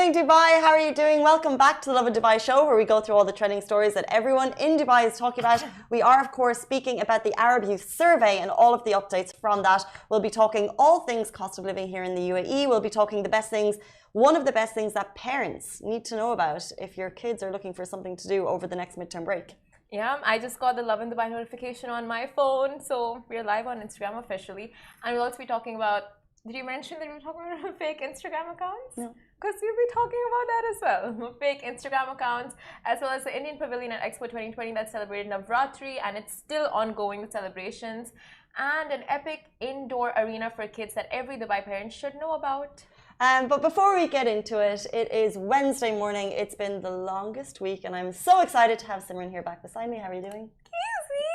morning, Dubai. How are you doing? Welcome back to the Lovin Dubai show, where we go through all the trending stories that everyone in Dubai is talking about. We are, of course, speaking about the Arab Youth Survey and all of the updates from that. We'll be talking all things cost of living here in the UAE. We'll be talking the best things, one of the best things that parents need to know about if your kids are looking for something to do over the next midterm break. Yeah, I just got the Lovin Dubai notification on my phone, so we're live on Instagram officially. And we'll also be talking about, did you mention that we were talking about fake Instagram accounts? No. Because we'll be talking about that as well. Fake Instagram accounts, as well as the Indian Pavilion at Expo 2020 that celebrated Navratri, and it's still ongoing with celebrations. And an epic indoor arena for kids that every Dubai parent should know about. But before we get into it, it is Wednesday morning. It's been the longest week, and I'm so excited to have Simran here back beside me. How are you doing? Easy!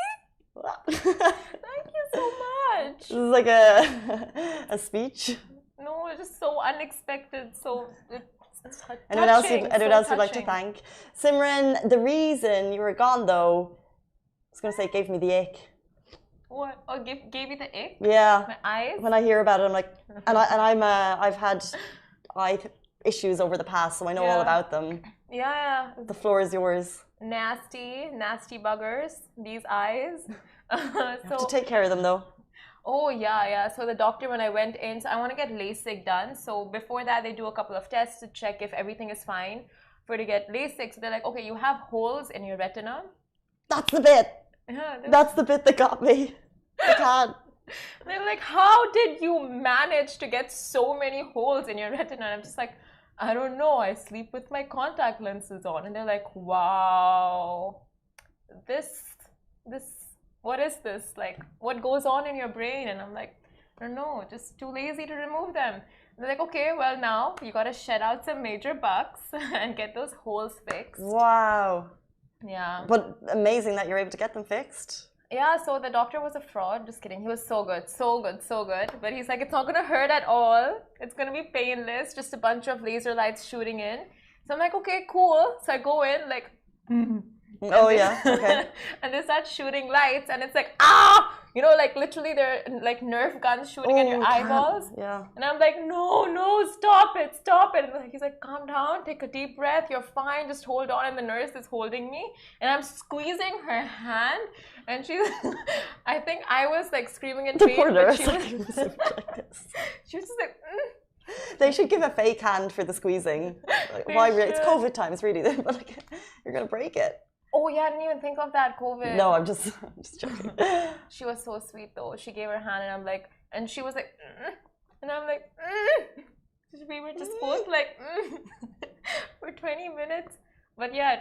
Thank you so much. This is like a speech. No, it's just so unexpected, so Anyone else you'd like to thank? Simran, the reason you were gone though, I was going to say gave me the ick. What? Oh, gave you the ick? Yeah. My eyes? When I hear about it, I'm like, I've had eye issues over the past, so I know all about them. Yeah. The floor is yours. Nasty buggers, these eyes. You have to take care of them though. Oh, yeah. So the doctor, when I went in, so I want to get LASIK done. So before that, they do a couple of tests to check if everything is fine for to get LASIK. So they're like, okay, you have holes in your retina. That's the bit. Yeah, that's the bit that got me. I can't. They're like, how did you manage to get so many holes in your retina? And I'm just like, I don't know. I sleep with my contact lenses on. And they're like, wow, what is this? Like, what goes on in your brain? And I'm like, I don't know, just too lazy to remove them. And they're like, okay, well, now you got to shed out some major bucks and get those holes fixed. Wow. Yeah. But amazing that you're able to get them fixed. Yeah, so the doctor was a fraud. Just kidding. He was so good. But he's like, it's not going to hurt at all. It's going to be painless. Just a bunch of laser lights shooting in. So I'm like, okay, cool. So I go in like... Oh, yeah, okay. And they start shooting lights, and it's like, ah! You know, like literally they're like Nerf guns shooting at your eyeballs. Yeah. And I'm like, no, stop it. And he's like, calm down, take a deep breath, you're fine, just hold on. And the nurse is holding me, and I'm squeezing her hand, and she's, I think I was like screaming in pain. The poor nurse. She was just like, They should give a fake hand for the squeezing. Like, why? It's COVID times, really. But like, you're gonna break it. Oh yeah, I didn't even think of that, COVID. No, I'm just joking. She was so sweet though. She gave her hand, and I'm like, and she was like, and I'm like, we were just both like for 20 minutes. But yeah,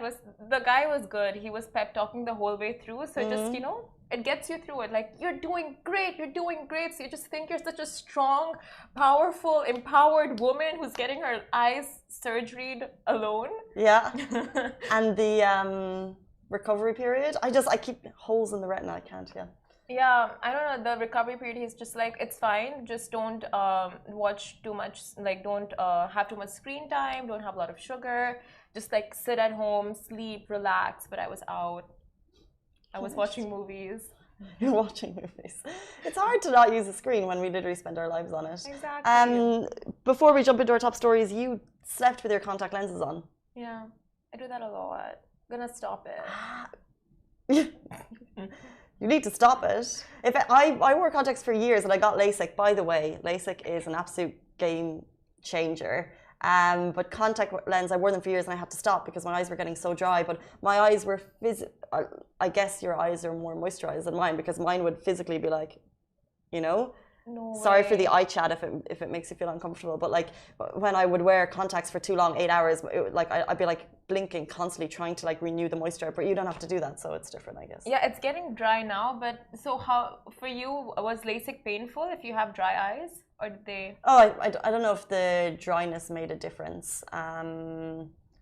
the guy was good. He was pep talking the whole way through. So just, you know, it gets you through it. Like, you're doing great. So you just think you're such a strong, powerful, empowered woman who's getting her eyes surgeryed alone. Yeah. And the recovery period, I keep holes in the retina. I can't. Yeah, I don't know, the recovery period, he's just like, it's fine, just don't watch too much, like don't have too much screen time, don't have a lot of sugar, just like sit at home, sleep, relax. But I was out, I was watching movies. You're watching movies. It's hard to not use a screen when we literally spend our lives on it. Exactly. Before we jump into our top stories, you slept with your contact lenses on. Yeah, I do that a lot. I'm gonna stop it. You need to stop it. I wore contacts for years and I got LASIK. By the way, LASIK is an absolute game changer. But contact lens, I wore them for years and I had to stop because my eyes were getting so dry. But my eyes were I guess your eyes are more moisturized than mine, because mine would physically be like, you know. No Sorry way. for the eye chat if it makes you feel uncomfortable, but like when I would wear contacts for too long, 8 hours, I'd be like blinking constantly, trying to like renew the moisture. But you don't have to do that, so it's different, I guess. Yeah, it's getting dry now. But so how for you, was LASIK painful if you have dry eyes, or did they? Oh, I don't know if the dryness made a difference.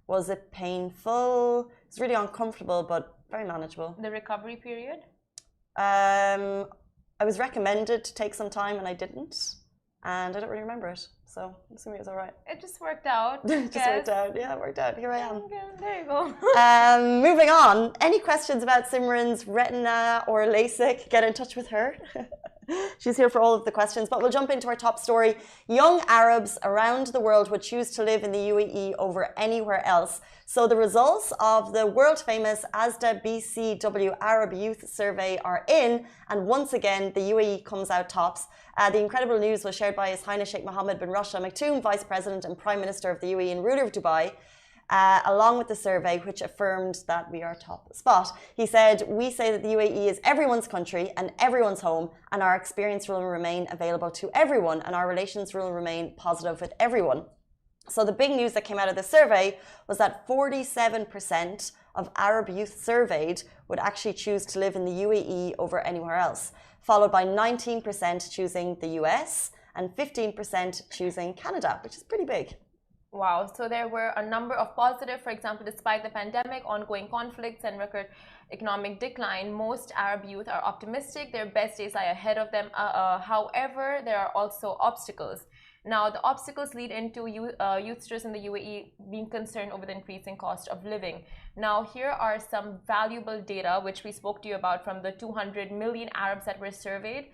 Was it painful? It's really uncomfortable, but very manageable. The recovery period? I was recommended to take some time and I didn't, and I don't really remember it, so I'm assuming it was all right. It just worked out. It just worked out. Yeah, it worked out. Here I am. Okay, there you go. Moving on. Any questions about Simran's retina or LASIK? Get in touch with her. She's here for all of the questions, but we'll jump into our top story. Young Arabs around the world would choose to live in the UAE over anywhere else. So the results of the world-famous ASDA BCW Arab Youth Survey are in, and once again, the UAE comes out tops. The incredible news was shared by His Highness Sheikh Mohammed bin Rashid Al Maktoum, Vice President and Prime Minister of the UAE and ruler of Dubai. Along with the survey, which affirmed that we are top spot. He said, we say that the UAE is everyone's country and everyone's home, and our experience will remain available to everyone, and our relations will remain positive with everyone. So the big news that came out of the survey was that 47% of Arab youth surveyed would actually choose to live in the UAE over anywhere else, followed by 19% choosing the US and 15% choosing Canada, which is pretty big. Wow, so there were a number of positive. For example, despite the pandemic, ongoing conflicts and record economic decline, most Arab youth are optimistic. Their best days lie ahead of them. However, there are also obstacles. Now, the obstacles lead into youthsters in the UAE being concerned over the increasing cost of living. Now, here are some valuable data which we spoke to you about from the 200 million Arabs that were surveyed.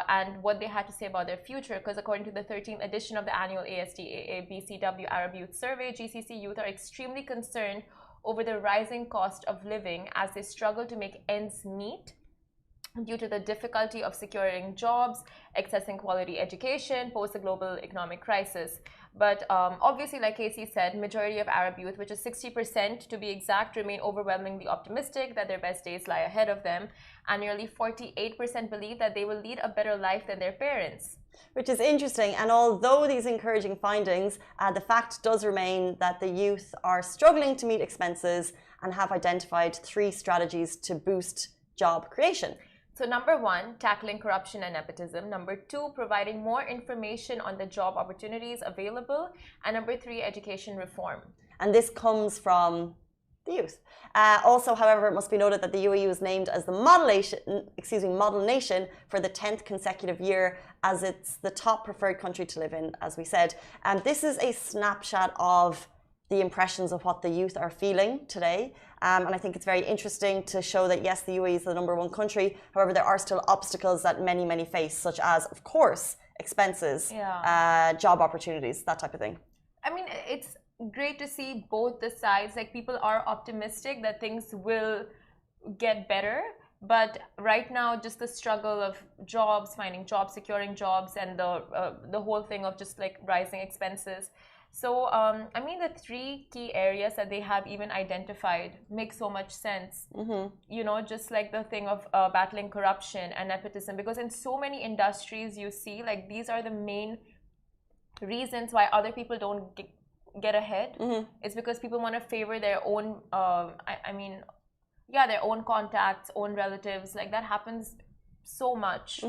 And what they had to say about their future, because according to the 13th edition of the annual ASDAA BCW Arab Youth Survey, GCC youth are extremely concerned over the rising cost of living as they struggle to make ends meet due to the difficulty of securing jobs, accessing quality education, post the global economic crisis. But obviously, like Casey said, majority of Arab youth, which is 60% to be exact, remain overwhelmingly optimistic that their best days lie ahead of them. And nearly 48% believe that they will lead a better life than their parents. Which is interesting. And although these encouraging findings, the fact does remain that the youth are struggling to meet expenses and have identified 3 strategies to boost job creation. So number 1, tackling corruption and nepotism. Number 2, providing more information on the job opportunities available. And number 3, education reform. And this comes from the youth. Also, however, it must be noted that the UAE was named as the model nation for the 10th consecutive year, as it's the top preferred country to live in, as we said. And this is a snapshot of the impressions of what the youth are feeling today. And I think it's very interesting to show that, yes, the UAE is the #1 country. However, there are still obstacles that many face, such as, of course, expenses, job opportunities, that type of thing. I mean, it's great to see both the sides. Like, people are optimistic that things will get better. But right now, just the struggle of jobs, finding jobs, securing jobs, and the whole thing of just like rising expenses. So, I mean, the 3 key areas that they have even identified make so much sense. You know, just like the thing of battling corruption and nepotism, because in so many industries you see, like, these are the main reasons why other people don't get ahead. It's because people want to favor their own, their own contacts, own relatives. Like, that happens so much.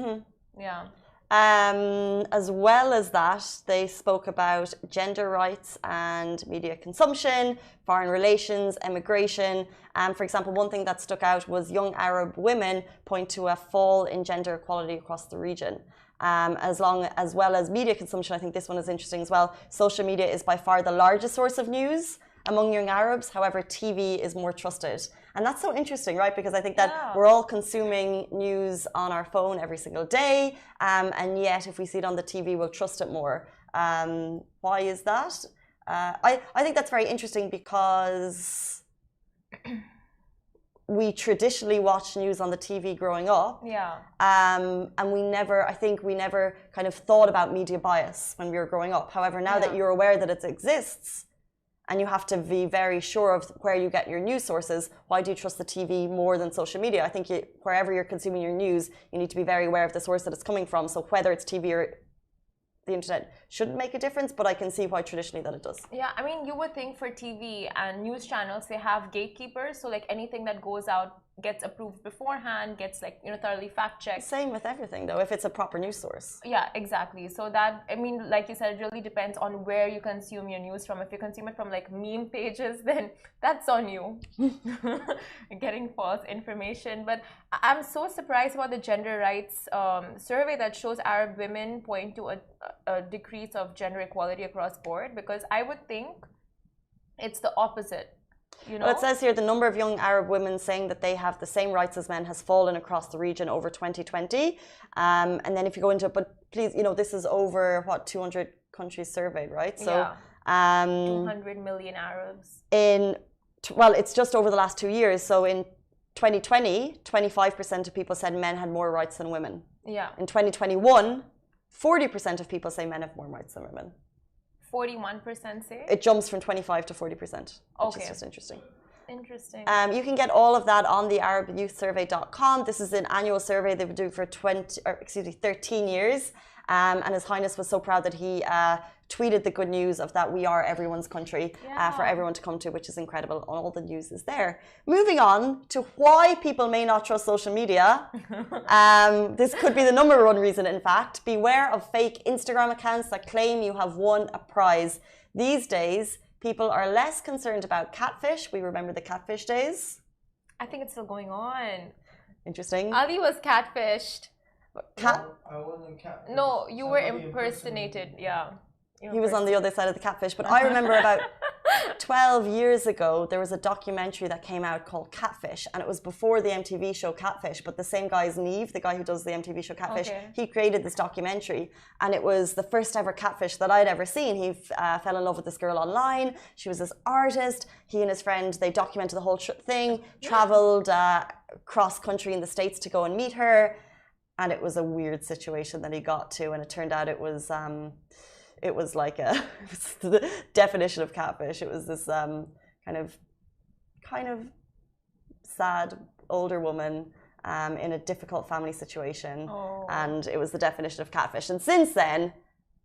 Yeah. As well as that, they spoke about gender rights and media consumption, foreign relations, immigration. For example, one thing that stuck out was young Arab women point to a fall in gender equality across the region. As well as media consumption. I think this one is interesting as well. Social media is by far the largest source of news among young Arabs. However, TV is more trusted. And that's so interesting, right? Because I think that we're all consuming news on our phone every single day. And yet, if we see it on the TV, we'll trust it more. Why is that? I think that's very interesting because we traditionally watched news on the TV growing up. And I think we never kind of thought about media bias when we were growing up. However, now that you're aware that it exists, and you have to be very sure of where you get your news sources, why do you trust the TV more than social media? I think wherever you're consuming your news, you need to be very aware of the source that it's coming from. So whether it's TV or the internet shouldn't make a difference, but I can see why traditionally that it does. Yeah, I mean, you would think for TV and news channels, they have gatekeepers. So like anything that goes out gets approved beforehand, gets like, you know, thoroughly fact checked. Same with everything though, if it's a proper news source. Yeah, exactly. So that, I mean, like you said, it really depends on where you consume your news from. If you consume it from like meme pages, then that's on you. Getting false information. But I'm so surprised about the gender rights survey that shows Arab women point to a decrease of gender equality across board, because I would think it's the opposite. You know? Well, it says here the number of young Arab women saying that they have the same rights as men has fallen across the region over 2020. And then if you go into, but please, this is over what, 200 countries surveyed, right? So, 200 million Arabs. Well, it's just over the last 2 years. So in 2020, 25% of people said men had more rights than women. Yeah. In 2021, 40% of people say men have more rights than women. 41% say? It jumps from 25 to 40%, which is just interesting. Interesting. You can get all of that on the ArabYouthSurvey.com. This is an annual survey they've been doing for 13 years. And His Highness was so proud that he tweeted the good news of that we are everyone's country for everyone to come to, which is incredible. All the news is there. Moving on to why people may not trust social media. This could be the number one reason, in fact. Beware of fake Instagram accounts that claim you have won a prize. These days, people are less concerned about catfish. We remember the catfish days. I think it's still going on. Interesting. Ali was catfished. No, I wasn't catfished. No, you were impersonated. Yeah. He was on the other side of the catfish. But I remember about 12 years ago, there was a documentary that came out called Catfish. And it was before the MTV show Catfish. But the same guy is Neve, the guy who does the MTV show Catfish. Okay. He created this documentary. And it was the first ever catfish that I'd ever seen. He fell in love with this girl online. She was this artist. He and his friend, they documented the whole thing. Traveled cross country in the States to go and meet her. And it was a weird situation that he got to. And it turned out it was like it was the definition of catfish. It was this kind of sad older woman in a difficult family situation. And it was the definition of catfish. And since then,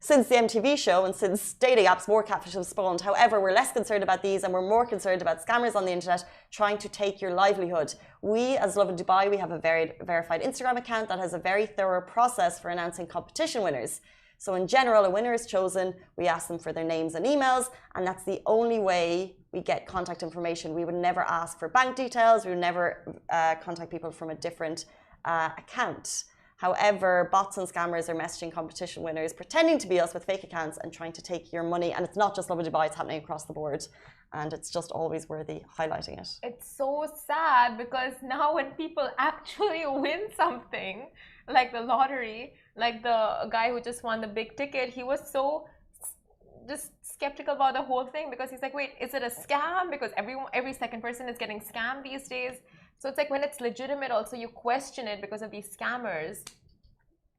since the MTV show and since dating apps, more catfish have spawned. However, we're less concerned about these and we're more concerned about scammers on the internet trying to take your livelihood. We, as Lovin Dubai, we have a verified Instagram account that has a very thorough process for announcing competition winners. So in general, a winner is chosen, we ask them for their names and emails, and that's the only way we get contact information. We would never ask for bank details, we would never contact people from a different account. However, bots and scammers are messaging competition winners, pretending to be us with fake accounts and trying to take your money. And it's not just Lovin Dubai, it's happening across the board. And it's just always worthy highlighting it. It's so sad because now when people actually win something, like the lottery, like the guy who just won the big ticket, he was so just skeptical about the whole thing because he's like, wait, is it a scam? Because every second person is getting scammed these days. So it's like when it's legitimate also you question it because of these scammers.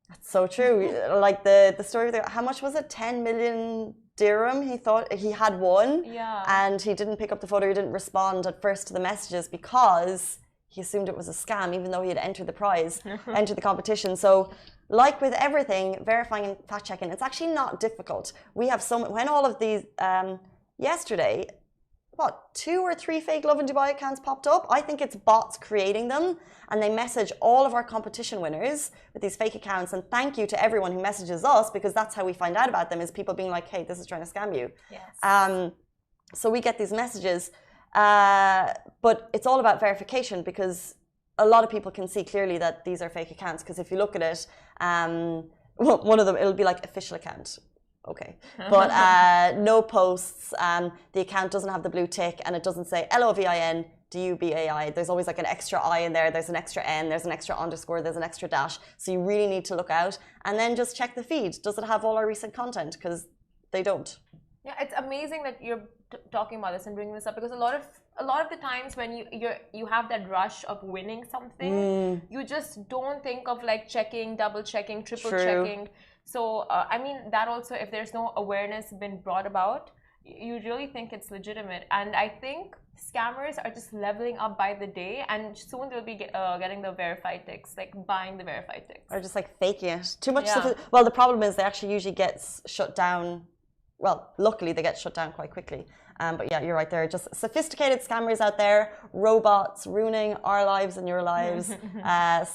That's so true. Like the story there, how much was it? 10 million dirham he thought he had won. Yeah. And he didn't pick up the phone, he didn't respond at first to the messages because he assumed it was a scam, even though he had entered the prize, entered the competition. So like with everything, verifying and fact checking, it's actually not difficult. We have when all of these, yesterday, 2 or 3 fake Lovin Dubai accounts popped up. I think it's bots creating them, and they message all of our competition winners with these fake accounts. And thank you to everyone who messages us, because that's how we find out about them, is people being like, hey, this is trying to scam you. Yes. So we get these messages, but it's all about verification, because a lot of people can see clearly that these are fake accounts. Because if you look at it, one of them, it'll be like official account. Okay, but no posts, the account doesn't have the blue tick, and it doesn't say Lovin Dubai. There's always like an extra I in there, there's an extra N, there's an extra underscore, there's an extra dash. So you really need to look out, and then just check the feed. Does it have all our recent content? Because they don't. Yeah, it's amazing that you're talking about this and bringing this up, because a lot of the times when you have that rush of winning something, you just don't think of like checking, double checking, triple checking. So, I mean, that also, if there's no awareness been brought about, you really think it's legitimate. And I think scammers are just leveling up by the day, and soon they'll be getting the verified ticks, like buying the verified ticks. Or just like faking it. Too much. Well, the problem is they actually usually get shut down. Well, luckily they get shut down quite quickly. But yeah, you're right, there are just sophisticated scammers out there, robots ruining our lives and your lives,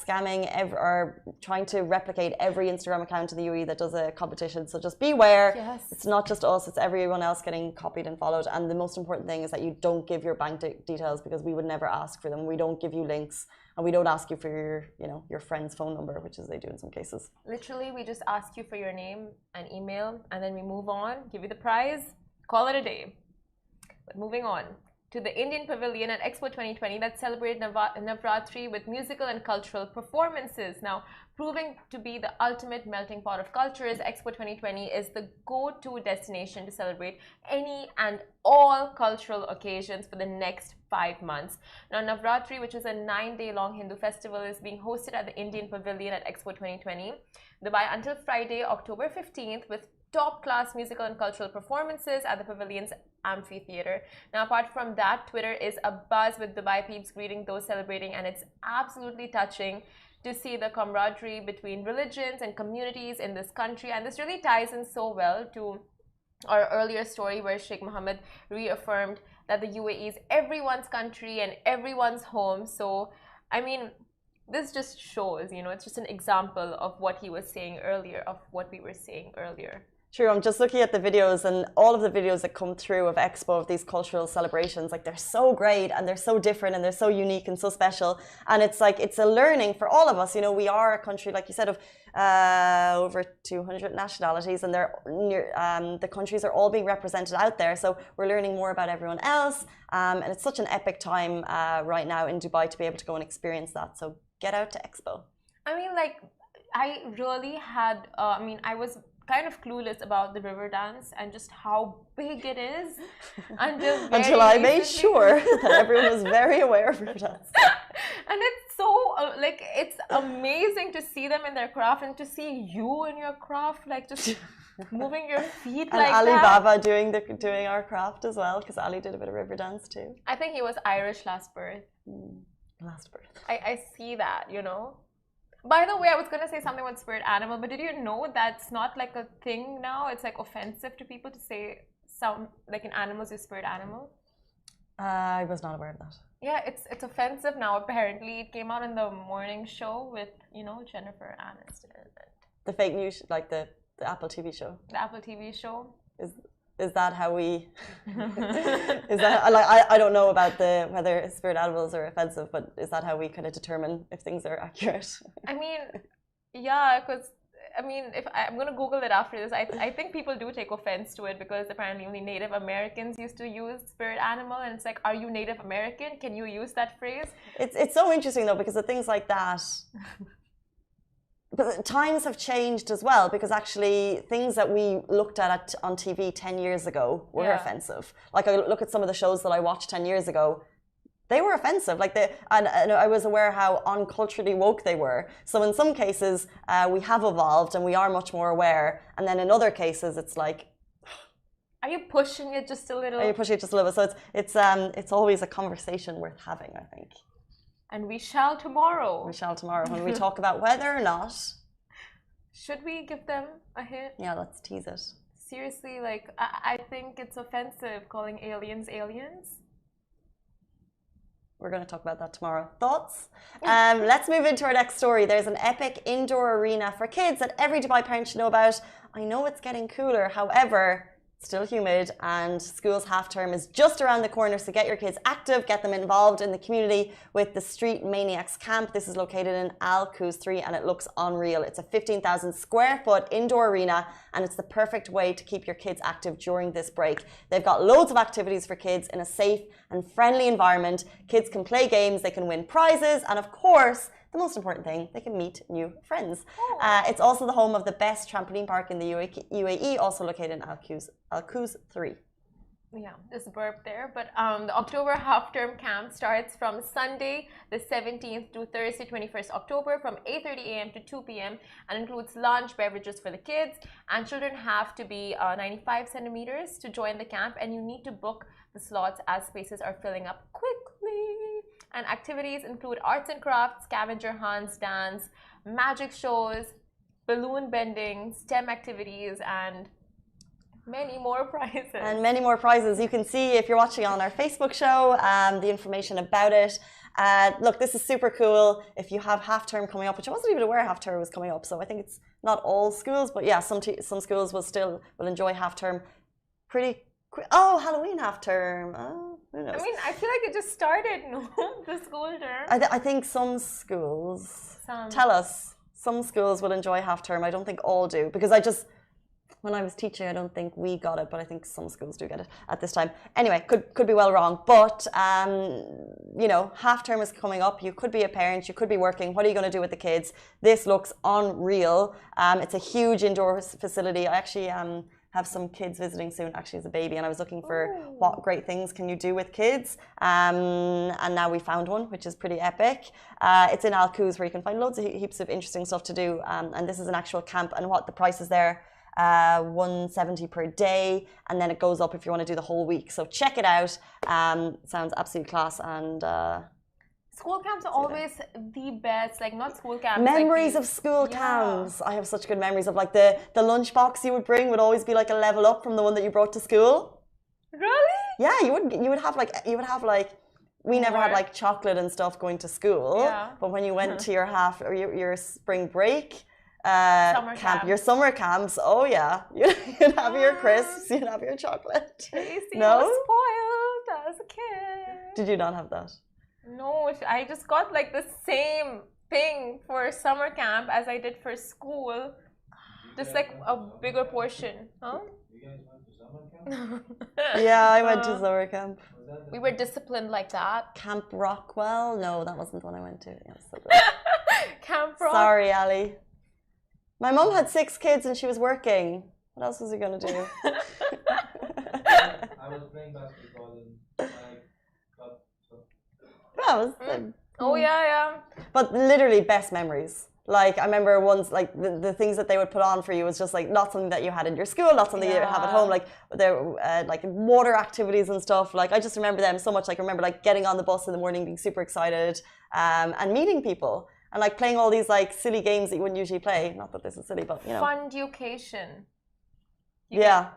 scamming or trying to replicate every Instagram account in the UAE that does a competition. So just beware. Yes. It's not just us, it's everyone else getting copied and followed. And the most important thing is that you don't give your bank details, because we would never ask for them. We don't give you links, and we don't ask you for your friend's phone number, which is they do in some cases. Literally, we just ask you for your name and email, and then we move on, give you the prize, call it a day. But moving on, to the Indian Pavilion at Expo 2020 that celebrated Navratri with musical and cultural performances. Now, proving to be the ultimate melting pot of cultures, Expo 2020 is the go-to destination to celebrate any and all cultural occasions for the next 5 months. Now, Navratri, which is a 9-day-long Hindu festival, is being hosted at the Indian Pavilion at Expo 2020, Dubai, until Friday, October 15th, with top-class musical and cultural performances at the pavilion's amphitheater. Now, apart from that, Twitter is abuzz with Dubai peeps greeting those celebrating, and it's absolutely touching to see the camaraderie between religions and communities in this country. And this really ties in so well to our earlier story where Sheikh Mohammed reaffirmed that the UAE is everyone's country and everyone's home. So, I mean, this just shows, you know, it's just an example of what he was saying earlier, of what we were saying earlier. True, I'm just looking at the videos, and all of the videos that come through of Expo, of these cultural celebrations, like, they're so great and they're so different and they're so unique and so special. And it's like, it's a learning for all of us. You know, we are a country, like you said, of over 200 nationalities, and they're the countries are all being represented out there. So we're learning more about everyone else. And it's such an epic time right now in Dubai to be able to go and experience that. So get out to Expo. I mean, like, I really had, I was kind of clueless about the river dance and just how big it is until I made sure that everyone was very aware of river dance. And it's so like, it's amazing to see them in their craft and to see you in your craft, like just moving your feet and like Ali that. Baba doing our craft as well, because Ali did a bit of river dance too. I think he was Irish last birth. Last birth. I see that, you know. By the way, I was going to say something about spirit animal, but did you know that's not like a thing now? It's like offensive to people to say like an animal's your spirit animal. I was not aware of that. Yeah, it's offensive now. Apparently, it came out in the morning show with, you know, Jennifer Aniston. The fake news, like the Apple TV show. The Apple TV show. Is that how we? Is that like I don't know about whether spirit animals are offensive, but is that how we kind of determine if things are accurate? I mean, yeah, because I mean, if I'm gonna Google it after this, I think people do take offense to it because apparently only Native Americans used to use spirit animal, and it's like, are you Native American? Can you use that phrase? It's so interesting though, because of things like that. But times have changed as well, because actually things that we looked at on TV 10 years ago were offensive. Like, I look at some of the shows that I watched 10 years ago, they were offensive. Like, and I was aware how unculturally woke they were. So in some cases, we have evolved and we are much more aware. And then in other cases, it's like, are you pushing it just a little? Are you pushing it just a little? So it's always a conversation worth having, I think. And we shall tomorrow. We shall tomorrow when we talk about whether or not. Should we give them a hint? Yeah, let's tease it. Seriously, like, I think it's offensive calling aliens aliens. We're going to talk about that tomorrow. Thoughts? Let's move into our next story. There's an epic indoor arena for kids that every Dubai parent should know about. I know it's getting cooler, however, still humid, and school's half term is just around the corner, so get your kids active, get them involved in the community with the Street Maniacs camp. This is located in Al Quoz 3 and it looks unreal. It's a 15,000 square foot indoor arena and it's the perfect way to keep your kids active during this break. They've got loads of activities for kids in a safe and friendly environment. Kids can play games, they can win prizes, and of course, the most important thing, they can meet new friends. It's also the home of the best trampoline park in the UAE, also located in Al Quoz 3. Yeah, just burp there. But the October half-term camp starts from Sunday the 17th to Thursday 21st October from 8:30 a.m. to 2 p.m. and includes lunch, beverages for the kids, and children have to be 95 centimeters to join the camp, and you need to book the slots as spaces are filling up quickly. And activities include arts and crafts, scavenger hunts, dance, magic shows, balloon bending, STEM activities, and many more prizes. And many more prizes. You can see, if you're watching on our Facebook show, the information about it. Look, this is super cool. If you have half term coming up, which I wasn't even aware half term was coming up, so I think it's not all schools, but yeah, some schools will enjoy half term pretty quick. Oh, Halloween half term. Oh, who knows? I mean, I feel like it just started, no? The school term. I think some schools. Tell us. Some schools will enjoy half term. I don't think all do, because when I was teaching, I don't think we got it, but I think some schools do get it at this time. Anyway, could be well wrong, but you know, half term is coming up. You could be a parent, you could be working. What are you going to do with the kids? This looks unreal. It's a huge indoor facility. I actually have some kids visiting soon, actually as a baby, and I was looking for what great things can you do with kids, and now we found one, which is pretty epic. It's in Al Quoz, where you can find loads of heaps of interesting stuff to do, and this is an actual camp, and what the price is there, 170 per day, and then it goes up if you want to do the whole week. So check it out. Sounds absolutely class. And school camps are always the best. Like, not school camps. Memories like of school camps. I have such good memories of like the lunchbox you would bring would always be like a level up from the one that you brought to school. Really? Yeah, you would have like we never had like chocolate and stuff going to school. Yeah. But when you went to your your spring break Camp. your summer camps, oh yeah, you'd have your crisps, you'd have your chocolate. Tasty. No? I was spoiled as a kid. Did you not have that? No, I just got like the same thing for summer camp as I did for school. Just like a bigger portion. Huh? You guys went to summer camp? Yeah, I went to summer camp. We were disciplined like that. Camp Rockwell? No, that wasn't the one I went to. Yes, Camp Rock. sorry, Ali. My mum had 6 kids and she was working. What else was he gonna do? I was playing basketball in my club. So. That was Oh yeah. But literally best memories. Like I remember once, like the things that they would put on for you was just like not something that you had in your school, not something you have at home. Like there, like water activities and stuff. Like I just remember them so much. Like I remember like getting on the bus in the morning, being super excited, and meeting people and like playing all these like silly games that you wouldn't usually play. Not that this is silly, but you know. Fun education. Yeah.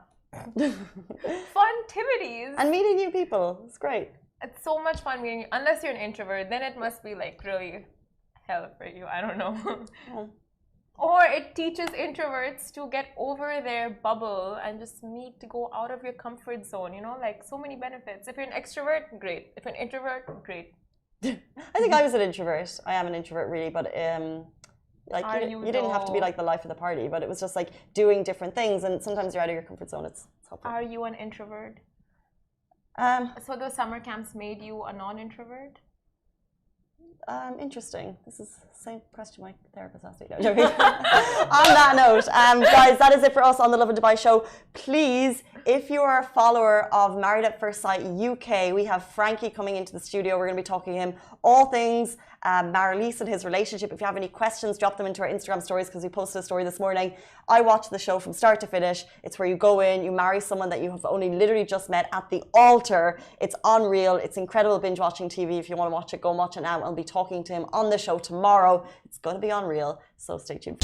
Fun activities. And meeting new people. It's great. It's so much fun meeting you. Unless you're an introvert, then it must be like really hell for you. I don't know. Or it teaches introverts to get over their bubble and just to go out of your comfort zone. You know, like so many benefits. If you're an extrovert, great. If you're an introvert, great. I think I was an introvert. I am an introvert, really, but like you didn't have to be like the life of the party, but it was just like doing different things, and sometimes you're out of your comfort zone. It's helpful. Are you an introvert? So the summer camps made you a non-introvert? Interesting. This is the same question my therapist asked me. No, joking. On that note, guys, that is it for us on the Lovin Dubai show. Please, if you are a follower of Married at First Sight UK, we have Frankie coming into the studio. We're going to be talking to him all things Maralise and his relationship. If you have any questions, drop them into our Instagram stories, because we posted a story this morning. I watched the show from start to finish. It's where you go in, you marry someone that you have only literally just met at the altar. It's unreal. It's incredible binge watching TV. If you want to watch it, go and watch it now. I'll be talking to him on the show tomorrow. It's going to be unreal, so stay tuned.